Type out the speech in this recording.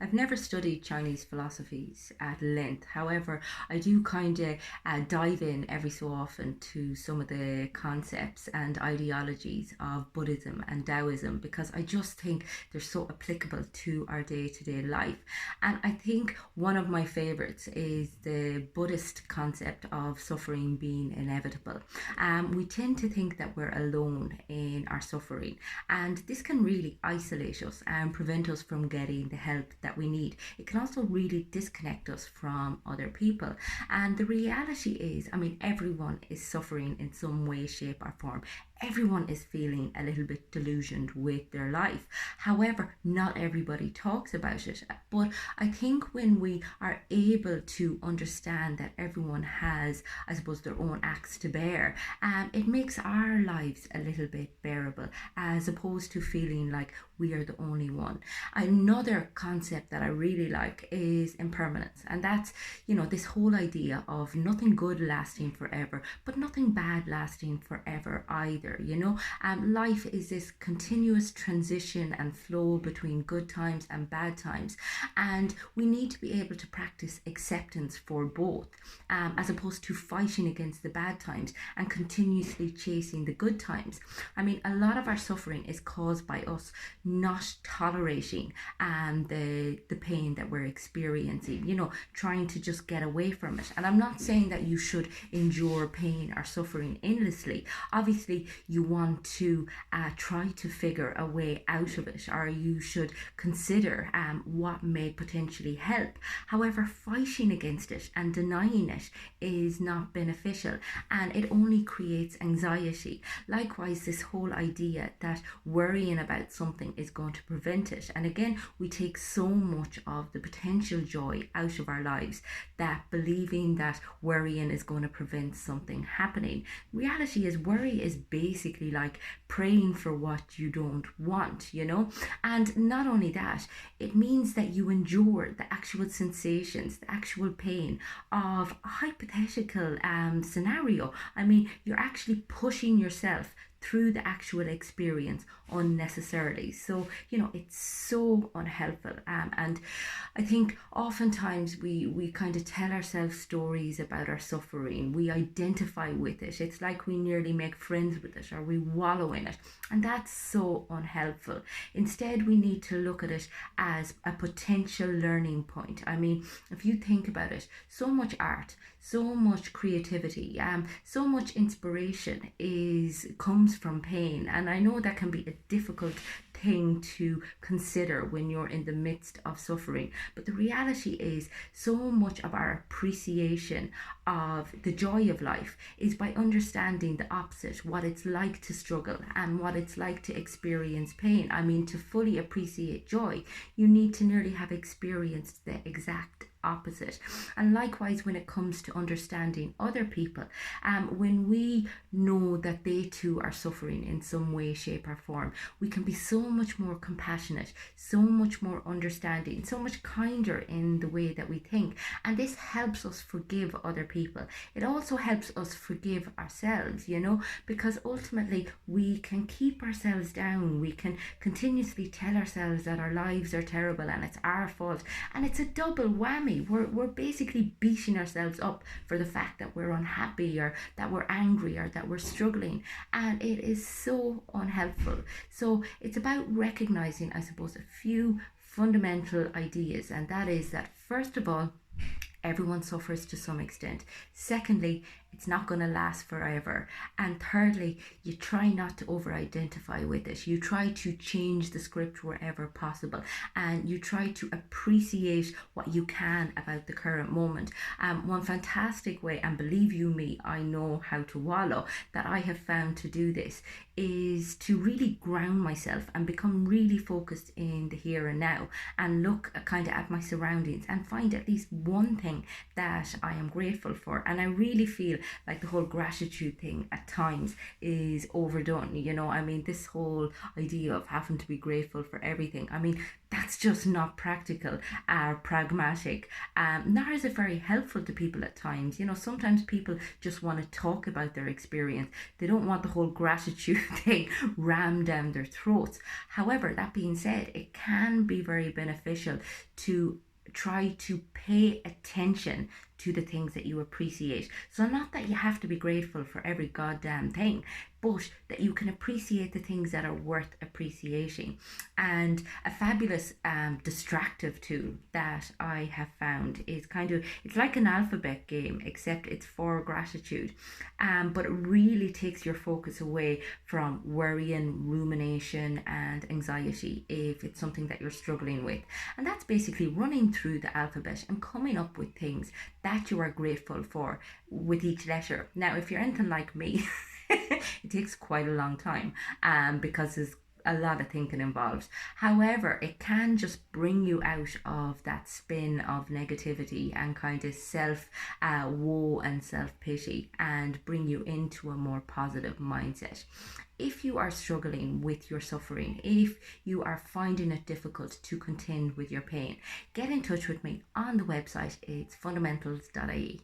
I've never studied Chinese philosophies at length. However, I do kind of dive in every so often to some of the concepts and ideologies of Buddhism and Taoism because I just think they're so applicable to our day to day life. And I think one of my favorites is the Buddhist concept of suffering being inevitable. We tend to think that we're alone in our suffering, and this can really isolate us and prevent us from getting the help that we need. It can also really disconnect us from other people. And the reality is, I mean, everyone is suffering in some way, shape, or form. Everyone is feeling a little bit delusioned with their life. However, not everybody talks about it. But I think when we are able to understand that everyone has, I suppose, their own axe to bear, it makes our lives a little bit bearable as opposed to feeling like we are the only one. Another concept that I really like is impermanence, and that's, this whole idea of nothing good lasting forever, but nothing bad lasting forever either. Life is this continuous transition and flow between good times and bad times, and we need to be able to practice acceptance for both, as opposed to fighting against the bad times and continuously chasing the good times. I mean, a lot of our suffering is caused by us not tolerating the pain that we're experiencing, trying to just get away from it. And I'm not saying that you should endure pain or suffering endlessly. Obviously, you want to try to figure a way out of it, or you should consider what may potentially help. However, fighting against it and denying it is not beneficial, and it only creates anxiety. Likewise, this whole idea that worrying about something is going to prevent it. And again, we take so much of the potential joy out of our lives that believing that worrying is going to prevent something happening. Reality is, worry is basically like praying for what you don't want, And not only that, it means that you endure the actual sensations, the actual pain of a hypothetical scenario. I mean, you're actually pushing yourself through the actual experience unnecessarily. So, it's so unhelpful. And I think oftentimes we kind of tell ourselves stories about our suffering. We identify with it. It's like we nearly make friends with it or we wallow in it. And that's so unhelpful. Instead, we need to look at it as a potential learning point. I mean, if you think about it, so much art, so much creativity, so much inspiration comes from pain. And I know that can be a difficult thing to consider when you're in the midst of suffering. But the reality is, so much of our appreciation of the joy of life is by understanding the opposite, what it's like to struggle and what it's like to experience pain. I mean, to fully appreciate joy, you need to nearly have experienced the exact opposite. And likewise, when it comes to understanding other people, when we know that they too are suffering in some way, shape, or form, we can be so much more compassionate, so much more understanding, so much kinder in the way that we think. And this helps us forgive other people. It also helps us forgive ourselves, because ultimately we can keep ourselves down. We can continuously tell ourselves that our lives are terrible and it's our fault. And it's a double whammy. We're basically beating ourselves up for the fact that we're unhappy or that we're angry or that we're struggling, and it is so unhelpful. So it's about recognizing, I suppose, a few fundamental ideas, and that is that, first of all, everyone suffers to some extent. Secondly, it's not going to last forever. And thirdly, you try not to over identify with it. You try to change the script wherever possible, and you try to appreciate what you can about the current moment. One fantastic way, and believe you me, I know how to wallow, that I have found to do this is to really ground myself and become really focused in the here and now, and look kind of at my surroundings and find at least one thing that I am grateful for. And I really feel like the whole gratitude thing at times is overdone. I mean, this whole idea of having to be grateful for everything, I mean, that's just not practical or pragmatic. Nor is it very helpful to people at times. Sometimes people just want to talk about their experience. They don't want the whole gratitude thing rammed down their throats. However, that being said, it can be very beneficial to try to pay attention to the things that you appreciate. So, not that you have to be grateful for every goddamn thing, but that you can appreciate the things that are worth appreciating. And a fabulous distractive tool that I have found is it's like an alphabet game, except it's for gratitude. But it really takes your focus away from worrying, rumination, and anxiety if it's something that you're struggling with. And that's basically running through the alphabet and coming up with things that you are grateful for with each letter. Now, if you're anything like me, it takes quite a long time because there's a lot of thinking involved. However, it can just bring you out of that spin of negativity and kind of self woe and self pity, and bring you into a more positive mindset. If you are struggling with your suffering, if you are finding it difficult to contend with your pain, get in touch with me on the website. It's fundamentals.ie.